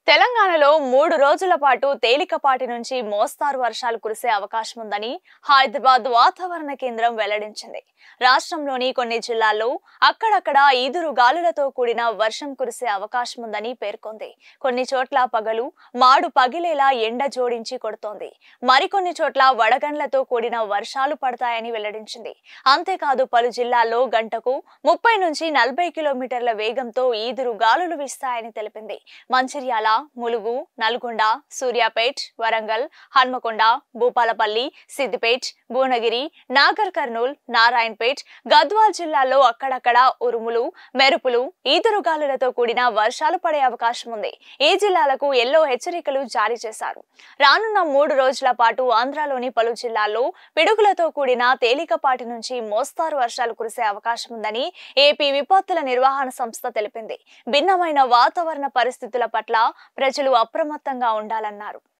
తెలంగాణలో 3 రోజుల పాటు తేలికపాటి నుంచి మోస్తారు వర్షాలు కురిసే అవకాశం ఉందని హైదరాబాద్ వాతావరణ కేంద్రం వెల్లడించింది. రాష్ట్రంలోని కొన్ని జిల్లాల్లో అక్కడక్కడ ఈదురు గాలులతో కూడిన వర్షం కురిసే అవకాశం ఉందని పేర్కొంది. కొన్ని చోట్ల పగలు మాడు పగిలేలా ఎండ జోడించి కొడుతోంది. మరికొన్ని చోట్ల వడగండ్లతో కూడిన వర్షాలు పడతాయని వెల్లడించింది. అంతేకాదు పలు జిల్లాల్లో గంటకు 30 నుంచి 40 కిలోమీటర్ల వేగంతో ఈదురు గాలులు వీస్తాయని తెలిపింది. మంచిర్యాల, ములుగు, నల్గొండ, సూర్యాపేట్, వరంగల్, హన్మకొండ, భూపాలపల్లి, సిద్దిపేట్, భువనగిరి, నాగర్ కర్నూల్, నారాయణపేట్, గద్వాల్ జిల్లాల్లో అక్కడక్కడ ఉరుములు, మెరుపులు, ఈదురుగాలులతో కూడిన వర్షాలు పడే అవకాశం ఉంది. ఈ జిల్లాలకు ఎల్లో హెచ్చరికలు జారీ చేశారు. రానున్న 3 రోజుల పాటు ఆంధ్రాలోని పలు జిల్లాల్లో పిడుగులతో కూడిన తేలికపాటి నుంచి మోస్తారు వర్షాలు కురిసే అవకాశం ఉందని ఏపీ విపత్తుల నిర్వహణ సంస్థ తెలిపింది. భిన్నమైన వాతావరణ పరిస్థితుల పట్ల ప్రజలు అప్రమత్తంగా ఉండాలన్నారు.